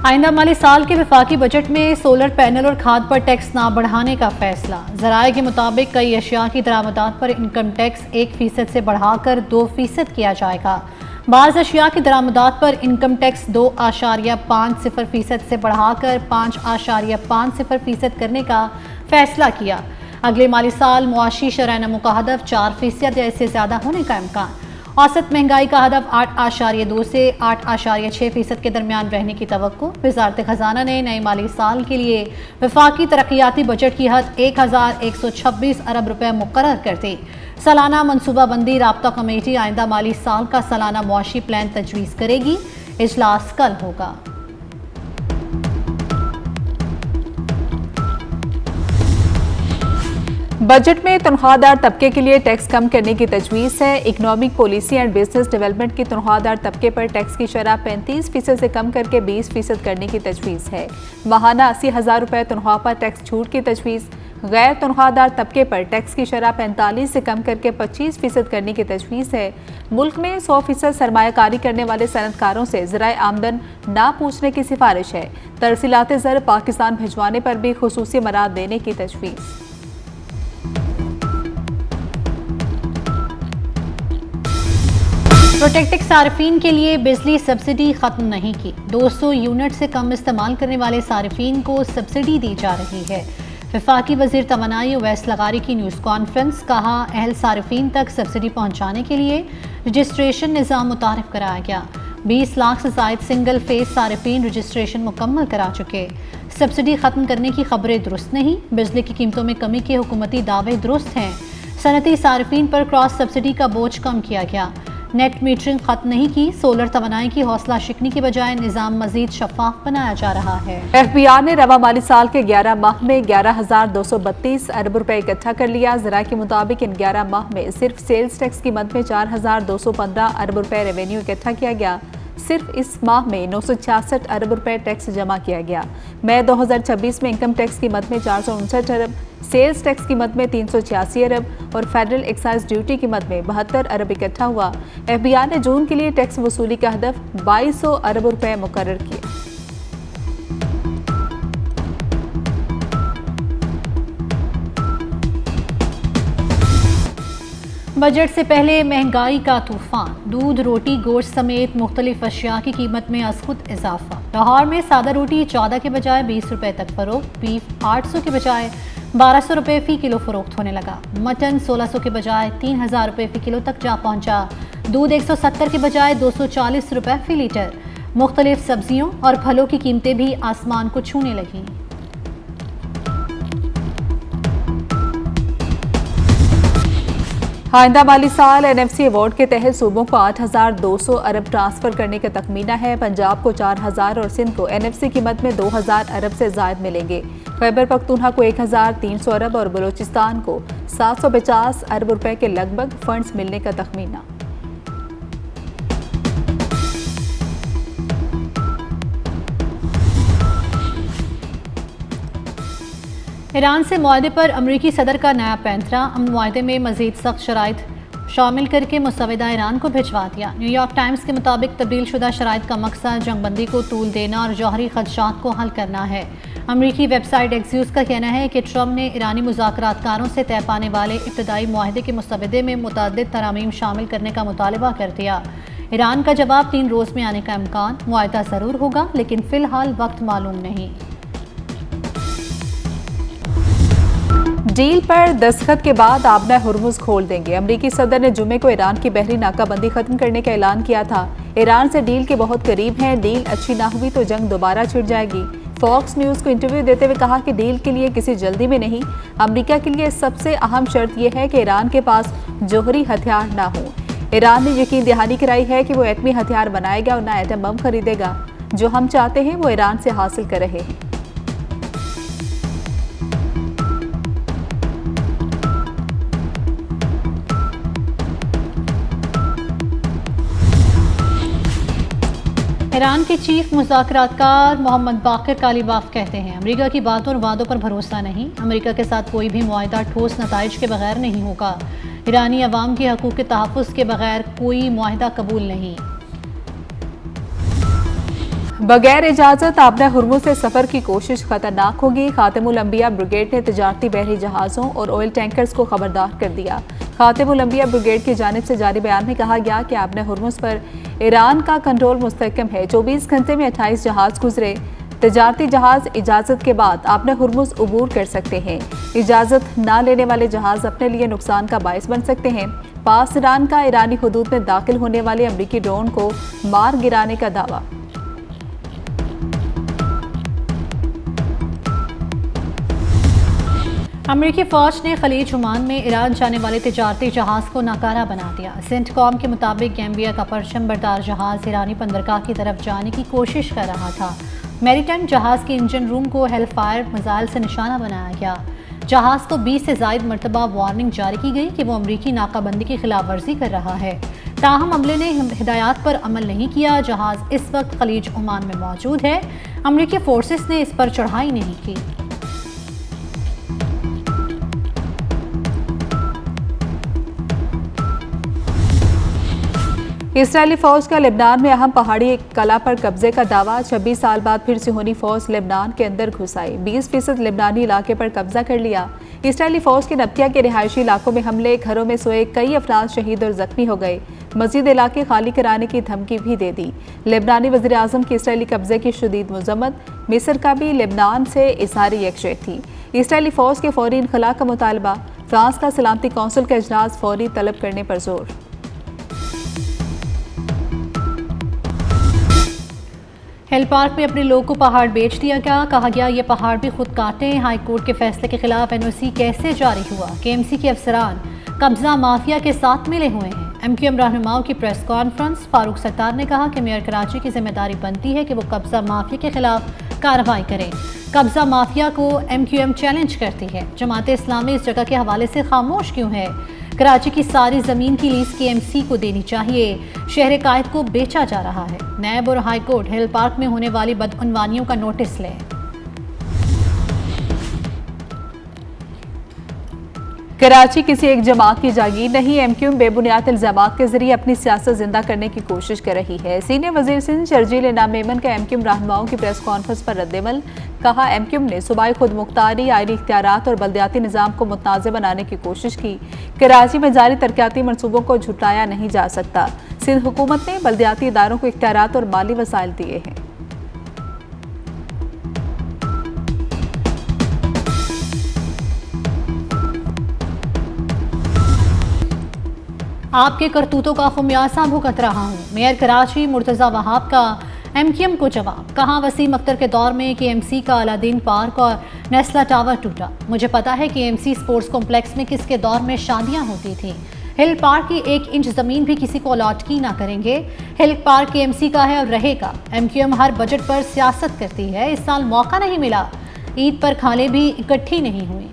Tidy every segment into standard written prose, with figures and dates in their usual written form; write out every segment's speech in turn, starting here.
आइंदा माली साल के वफाकी बजट में सोलर पैनल और खाद पर टैक्स ना बढ़ाने का फैसला। ज़राए के मुताबिक कई अशिया की दरामदात पर इनकम टैक्स 1% से बढ़ाकर 2% किया जाएगा। बाज़ अशिया की दरामदात पर इनकम टैक्स 2.50% से बढ़ाकर 5.50% करने का फैसला किया। अगले माली साल मुआशी शरह नमो का हदफ 4% या इससे ज़्यादा होने का इम्कान। औसत महंगाई का हदफ 8.2 से 8.6% के दरमियान रहने की तवक्को। वज़ारत खजाना ने नए माली साल के लिए वफाकी तरक्याती बजट की हद 1126 अरब रुपए मुकर्रर कर दी। सालाना मनसूबाबंदी राब्ता कमेटी आइंदा माली साल का सालाना मुआशी प्लान तजवीज़ करेगी। इजलास कल होगा। बजट में तनख्वाहदार तबके के लिए टैक्स कम करने की तजवीज़ है। Economic policy and business development की तनख्वाहदार तबके पर टैक्स की शरह 35% से कम करके 20% करने की तजवीज़ है। माहाना 80,000 रुपये तनख्वाह पर टैक्स छूट की तजवीज़। गैर तनख्वाहदार तबके पर टैक्स की शरह 45 से कम करके 25% करने की तजवीज़ है। मुल्क में 100% सरमायाकारी करने वाले सनतकारों से ज़राए आमदन ना पूछने की सिफारिश है। तरसीलात ज़र पाकिस्तान भिजवाने पर भी खुसूसी मराद देने की तजवीज़। प्रोटेक्टिक सार्फिन के लिए बिजली सब्सिडी खत्म नहीं की। 200 यूनिट से कम इस्तेमाल करने वाले सार्फिन को सब्सिडी दी जा रही है। वफाकी वजीर तवानाई उवैस लगारी की न्यूज़ कॉन्फ्रेंस। कहा, अहल सार्फिन तक सब्सिडी पहुँचाने के लिए रजिस्ट्रेशन निज़ाम मुतारिफ कराया गया। 20 लाख से ज़ायद सिंगल फेज सार्फिन रजिस्ट्रेशन मुकम्मल करा चुके। सब्सिडी खत्म करने की खबरें दुरुस्त नहीं। बिजली की कीमतों में कमी के हुकूमती दावे दुरुस्त हैं। सनती सार्फिन पर क्रॉस सब्सिडी का बोझ कम किया गया। नेट मीटरिंग खत्म नहीं की। सोलर तवानाई की हौसला शिकनी के बजाय निज़ाम मजीद शफाफ बनाया जा रहा है। FBI ने रवा माली साल के 11 माह में 11,232 अरब रुपए इकट्ठा कर लिया। ज़रा के मुताबिक इन 11 माह में सिर्फ सेल्स टैक्स की मद में 4,215 अरब रुपए रेवेन्यू इकट्ठा किया गया। सिर्फ इस माह में 966 अरब रुपए टैक्स जमा किया गया। मई 2026 में इनकम टैक्स की मद में 459 अरब, सेल्स टैक्स की मद में 386 अरब और फेडरल एक्साइज ड्यूटी की मद में 72 अरब इकट्ठा हुआ। FBI ने जून के लिए टैक्स वसूली का हदफ 2200 अरब रुपए मुकर्रर किया। बजट से पहले महंगाई का तूफान। दूध, रोटी, गोश्त समेत मुख्तलिफ अशिया की कीमत में अज़खुद इजाफा। लाहौर में सादा रोटी 14 के बजाय 20 रुपये तक फरोख्त। बीफ 800 के बजाय 1200 रुपये फ़ी किलो फरोख्त होने लगा। मटन 1600 के बजाय 3000 रुपये फ़ी किलो तक जा पहुंचा। दूध 170 के बजाय 240 रुपये फ़ी लीटर। मुख्तलिफ सब्जियों और फलों की कीमतें भी आसमान को छूने लगीं। आइंदा माली साल NFC अवार्ड के तहत सूबों को 8,200 अरब ट्रांसफ़र करने का तखमीना है। पंजाब को 4,000 और सिंध को NFC की मद में 2,000 अरब से ज़ायद मिलेंगे। खैबर पख्तूनख्वा को 1,300 अरब और बलोचिस्तान को 750 अरब रुपए के लगभग फंड्स मिलने का तखमीना। ईरान से मुआहदे पर अमरीकी सदर का नया पैंतरा। अमन मुआहदे में मजीद सख्त शराइत शामिल करके मुसवदा ईरान को भिजवा दिया। न्यूयॉर्क टाइम्स के मुताबिक तब्दील शुदा शराइत का मकसद जंगबंदी को तूल देना और जौहरी खदशात को हल करना है। अमरीकी वेबसाइट एक्सियोस का कहना है कि ट्रंप ने ईरानी मुज़ाकरातकारों से तय पाने वाले इब्तदाई मुआहदे के मुसवदे में मुतअद्दिद तरामीम शामिल करने का मुतालबा कर दिया। ईरान का जवाब 3 रोज़ में आने का इम्कान। मुआहदा ज़रूर होगा लेकिन फ़िलहाल वक्त मालूम नहीं। डील पर दस्तखत के बाद आबना हुर्मुज़ खोल देंगे। अमरीकी सदर ने जुमे को ईरान की बहरी नाकाबंदी खत्म करने का ऐलान किया था। ईरान से डील के बहुत करीब हैं। डील अच्छी ना हुई तो जंग दोबारा छिड़ जाएगी। फॉक्स न्यूज़ को इंटरव्यू देते हुए कहा कि डील के लिए किसी जल्दी में नहीं। अमरीका के लिए सबसे अहम शर्त यह है कि ईरान के पास जौहरी हथियार ना हो। ईरान ने यकीन दहानी कराई है कि वो एटमी हथियार बनाएगा और ना एटम बम खरीदेगा। जो हम चाहते हैं वो ईरान से हासिल कर रहे हैं। ईरान के चीफ मुज़ाकरातकार मोहम्मद बाकिर कालीबाफ कहते हैं, अमेरिका की बातों और वादों पर भरोसा नहीं। अमेरिका के साथ कोई भी मुआहदा ठोस नताइज के बगैर नहीं होगा। ईरानी अवाम के हकूक़ के तहफ़्फ़ुज़ के बगैर कोई मुआहदा कबूल नहीं। बगैर इजाजत आबना हुर्मुज से सफर की कोशिश खतरनाक होगी। खातिमुल अंबिया ब्रिगेड ने तिजारती बहरी जहाजों और ऑयल टैंकर्स को खबरदार कर दिया। खातिमुल अंबिया ब्रिगेड की जानिब से जारी बयान में कहा गया कि आबना हुर्मुज पर ईरान का कंट्रोल मुस्तहकम है। 24 घंटे में 28 जहाज गुजरे। तिजारती जहाज इजाजत के बाद आबना हुर्मुज अबूर कर सकते हैं। इजाजत न लेने वाले जहाज अपने लिए नुकसान का बायस बन सकते हैं। पास ईरान का ईरानी हुदूद में दाखिल होने वाले अमरीकी ड्रोन को मार गिराने का दावा। अमेरिकी फौज ने खलीज ओमान में ईरान जाने वाले तिजारती जहाज को नाकारा बना दिया। सेंटकॉम के मुताबिक गैम्बिया का परचम बरदार जहाज ईरानी बंदरगाह की तरफ जाने की कोशिश कर रहा था। मैरीटाइम जहाज के इंजन रूम को हेलफायर मिसाइल से निशाना बनाया गया। जहाज को 20 से ज़ायद मरतबा वार्निंग जारी की गई कि वो अमरीकी नाकाबंदी की खिलाफ वर्जी कर रहा है। ताहम अमले ने हिदायत पर अमल नहीं किया। जहाज इस वक्त खलीज ओमान में मौजूद है। अमरीकी फोर्सेस ने इस पर चढ़ाई नहीं की। इसराइली फौज का लेबनान में अहम पहाड़ी कला पर कब्जे का दावा। 26 साल बाद फिर सिहोनी फौज लेबनान के अंदर घुस आई। 20% लेबनानी इलाके पर कब्जा कर लिया। इसराइली फौज के नब्तिया के रिहायशी इलाकों में हमले, घरों में सोए कई अफराद शहीद और जख्मी हो गए। मजीद इलाके खाली कराने की धमकी भी दे दी। लेबनानी वज़ीर आज़म की इसराइली कब्जे की शदीद मजम्मत। मिस्र का भी लेबनान से इज़हार यकजहती। इसराइली फौज के फौरी इनखला का मुतालबा। फ्रांस का सलामती कौंसिल का इजलास फौरी तलब करने पर जोर। हिल पार्क में अपने लोग को पहाड़ बेच दिया गया। कहा गया ये पहाड़ भी खुद काटें। हाई कोर्ट के फैसले के खिलाफ एनओसी कैसे जारी हुआ। केएमसी के अफसरान कब्जा माफिया के साथ मिले हुए हैं। एमक्यूएम रहनुमाओं की प्रेस कॉन्फ्रेंस। फारूक सत्तार ने कहा कि मेयर कराची की जिम्मेदारी बनती है कि वो कब्जा माफिया के खिलाफ कार्रवाई करें। कब्जा माफिया को एमक्यूएम चैलेंज करती है। जमात इस्लामी इस जगह के हवाले से खामोश क्यों है। कराची की सारी जमीन की लीज केएमसी को देनी चाहिए। शहर कायद को बेचा जा रहा है। नैब और हाई कोर्ट हिल पार्क में होने वाली बदउनवानियों का नोटिस लें। कराची किसी एक जमात की जागीर नहीं। एमक्यूएम बेबुनियाद इल्जामात के जरिए अपनी सियासत जिंदा करने की कोशिश कर रही है। सीनियर वजीर सिंध शर्जील इनाम मेमन का एमक्यूएम रहनुमाओं की प्रेस कॉन्फ्रेंस पर रद्देमल। कहा एमक्यूएम ने सूबाई खुद मुख्तारी, आईनी इख्तियारात और बल्दियाती निज़ाम को मुतनाज़ बनाने की कोशिश की। कराची में जारी तरक्याती मनसूबों को झुटलाया नहीं जा सकता। सिंध हुकूमत ने बल्दियाती इदारों को इख्तियारात और माली वसाइल दिए हैं। आपके करतूतों का खुमियासा भुगत रहा हूँ। मेयर कराची मुर्तज़ा वहाब का एमक्यूएम को जवाब। कहा वसीम अख्तर के दौर में केएमसी का अलादीन पार्क और नेस्ला टावर टूटा। मुझे पता है केएमसी स्पोर्ट्स कॉम्प्लेक्स में किसके दौर में शादियां होती थी। हिल पार्क की 1 इंच ज़मीन भी किसी को अलॉट की ना करेंगे। हिल पार्क केएमसी का है और रहेगा। एमक्यूएम हर बजट पर सियासत करती है। इस साल मौका नहीं मिला। ईद पर खाले भी इकट्ठी नहीं हुई।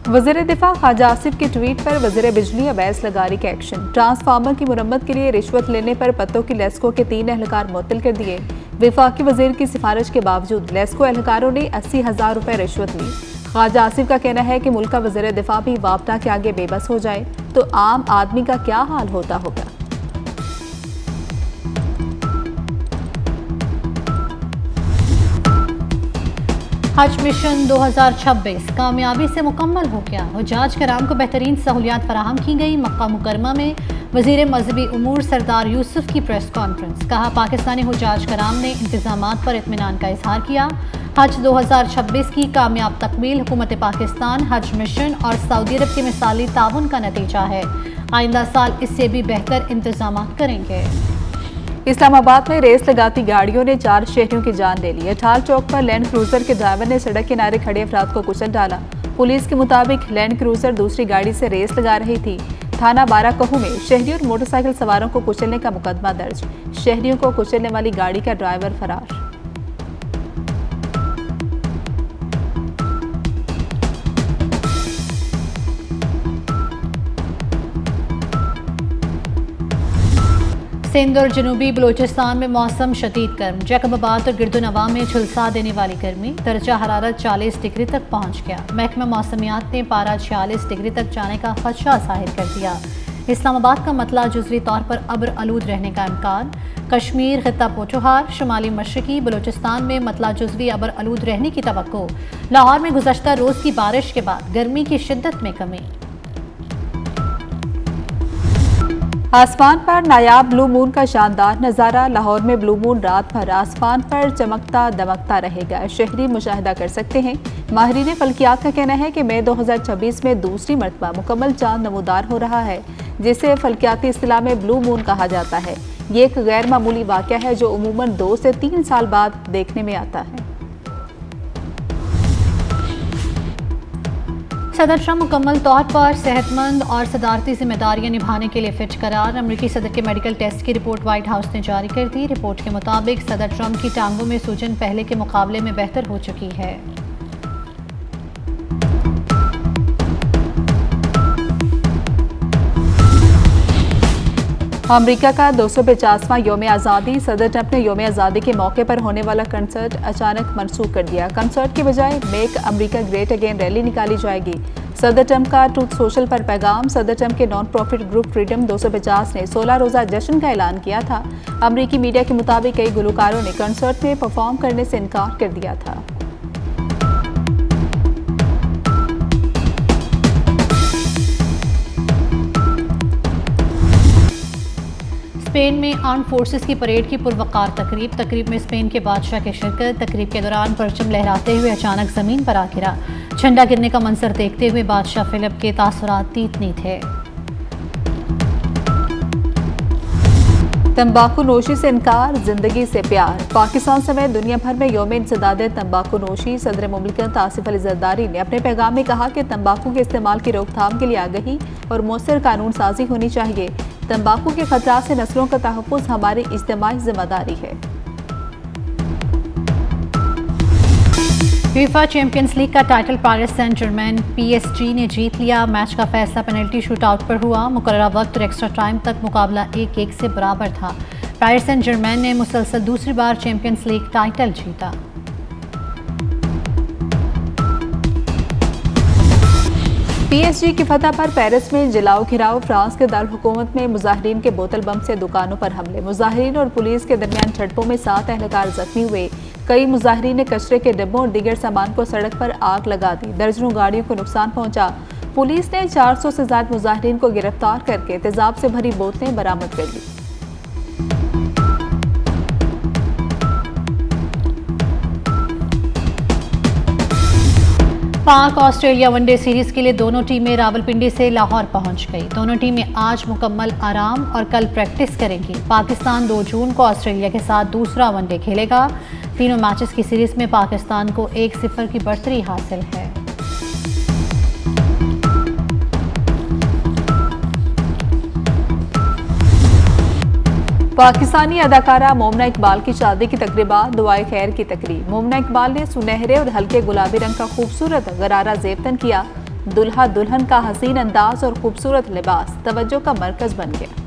वज़ीर दिफा ख्वाजा आसिफ के ट्वीट पर वज़ीर बिजली अवैस लगारी का एक्शन। ट्रांसफार्मर की मुरम्मत के लिए रिश्वत लेने पर पत्तों की लेस्को के 3 एहलकार मुअत्तल कर दिए। वफाकी वज़ीर की सिफारिश के बावजूद लेस्को एहलकारों ने 80,000 रुपये रिश्वत ली। ख्वाजा आसिफ का कहना है कि मुल्क का वज़ीर दिफा भी वापदा के आगे बेबस हो जाए तो आम आदमी का क्या हाल होता होगा। हज मिशन 2026 कामयाबी से मुकम्मल हो गया। हुज्जाज कराम को बेहतरीन सहूलियात फराहम की गई। मक्का मुकरमा में वज़ीर मजहबी उमूर सरदार यूसुफ की प्रेस कॉन्फ्रेंस। कहा पाकिस्तानी हुज्जाज कराम ने इंतजामात पर इत्मीनान का इजहार किया। हज 2026 की कामयाब तकमील हुकूमत पाकिस्तान, हज मिशन और सऊदी अरब के मिसाली ताउन का नतीजा है। आइंदा साल इससे भी बेहतर इंतजाम करेंगे। इस्लामाबाद में रेस लगाती गाड़ियों ने 4 शहरियों की जान ले ली। अठाल चौक पर लैंड क्रूजर के ड्राइवर ने सड़क किनारे खड़े अफराद को कुचल डाला। पुलिस के मुताबिक लैंड क्रूजर दूसरी गाड़ी से रेस लगा रही थी। थाना 12 कहू में शहरियों और मोटरसाइकिल सवारों को कुचलने का मुकदमा दर्ज। शहरियों को कुचलने वाली गाड़ी का ड्राइवर फरार। सिंध और जनूबी बलूचिस्तान में मौसम शदीद गर्म। जैकबाबाद और गिरदुनवा में झुलसा देने वाली गर्मी। दर्जा हरारत 40 डिग्री तक पहुंच गया। महकमा मौसमियात ने पारा 46 डिग्री तक जाने का खदशा जाहिर कर दिया। इस्लामाबाद का मतला जुज़वी तौर पर अब्र आलूद रहने का इम्कान। कश्मीर, खित्ता पोठोहार, शुमाली मशरकी बलूचिस्तान में मतला जुज़वी अब्र आलूद रहने की तवक्को। लाहौर में गुज़श्ता रोज़ की बारिश के बाद गर्मी की शिद्दत में कमी। आसमान पर नायाब ब्लू मून का शानदार नज़ारा। लाहौर में ब्लू मून रात भर आसमान पर चमकता दमकता रहेगा, शहरी मुशाहिदा कर सकते हैं। माहिरीन फल्कियात का कहना है कि मई 2026 में दूसरी मरतबा मुकम्मल चांद नमूदार हो रहा है, जिसे फल्कियाती इस्तिलाह में ब्लू मून कहा जाता है। ये एक गैर मामूली वाक़या है जो उमूमन 2 से 3 साल बाद देखने में आता है। सदर ट्रंप मुकम्मल तौर पर सेहतमंद और सदारती जिम्मेदारियां निभाने के लिए फिट करार। अमरीकी सदर के मेडिकल टेस्ट की रिपोर्ट व्हाइट हाउस ने जारी कर दी। रिपोर्ट के मुताबिक सदर ट्रंप की टांगों में सूजन पहले के मुकाबले में बेहतर हो चुकी है। अमेरिका का 250वां यौम आज़ादी। सदर ट्रंप ने यौम आज़ादी के मौके पर होने वाला कंसर्ट अचानक मनसूख कर दिया। कंसर्ट के बजाय make America great again rally निकाली जाएगी। सदर ट्रंप का ट्रूथ सोशल पर पैगाम। सदर ट्रंप के नॉन प्रॉफिट ग्रुप फ्रीडम 250 ने 16 रोज़ा जश्न का ऐलान किया था। अमरीकी मीडिया के मुताबिक कई गुलकारों ने कंसर्ट में परफॉर्म करने से इनकार कर दिया था। स्पेन में आर्म फोर्सेस की परेड की पुरवकार तकरीब में स्पेन के बादशाह की शिरकत। तकरीब के दौरान परचम लहराते हुए अचानक जमीन पर आ गिरा। झंडा गिरने का मंजर देखते हुए बादशाह फिलिप के तासुरात तीतनी थे। तंबाकू नोशी से इनकार, जिंदगी से प्यार। पाकिस्तान समेत दुनिया भर में यौम इंसदाद तंबाकू नोशी। सदर मुमलिकत आसिफ अली जरदारी ने अपने पैगाम में कहा कि तंबाकू के इस्तेमाल की रोकथाम के लिए आगही और मौसर कानून साजी होनी चाहिए। तंबाकू के खतरा से नस्लों का तहफ़्फ़ुज़ हमारी इज्तिमाई जिम्मेदारी है। फीफा चैंपियंस लीग का title Paris Saint Germain PSG ने जीत लिया। मैच का फैसला पेनल्टी शूट आउट पर हुआ। मुकर्ररा वक्त और एक्स्ट्रा टाइम तक मुकाबला 1-1 से बराबर था। पेरिस सेंट जर्मेन ने मुसलसल दूसरी बार चैंपियंस लीग टाइटल जीता। PSG की फतह पर पेरिस में जलाओ घिराव। फ्रांस के दारुल हुकूमत में मुजाहिरीन के बोतल बम से दुकानों पर हमले। मुजाहिरीन और पुलिस के दरमियान झड़पों में 7 एहलकार जख्मी हुए। कई मुजाहिरीन ने कचरे के डिब्बों और दीगर सामान को सड़क पर आग लगा दी। दर्जनों गाड़ियों को नुकसान पहुंचा। पुलिस ने 400 से ज्यादा मुजाहिरीन को गिरफ्तार करके तेजाब से भरी बोतलें बरामद कर ली। पाक ऑस्ट्रेलिया वनडे सीरीज के लिए दोनों टीमें रावलपिंडी से लाहौर पहुंच गई। दोनों टीमें आज मुकम्मल आराम और कल प्रैक्टिस करेंगी। पाकिस्तान 2 जून को ऑस्ट्रेलिया के साथ दूसरा वनडे खेलेगा। तीनों मैचेस की सीरीज में पाकिस्तान को 1-0 की बढ़तरी हासिल है। पाकिस्तानी अदाकारा मोमना इकबाल की शादी की तकरीबात, दुआए खैर की तकरीब। मोमना इकबाल ने सुनहरे और हल्के गुलाबी रंग का खूबसूरत गरारा ज़ेब तन किया। दुल्हा दुल्हन का हसीन अंदाज और खूबसूरत लिबास तवज्जो का मरकज बन गया।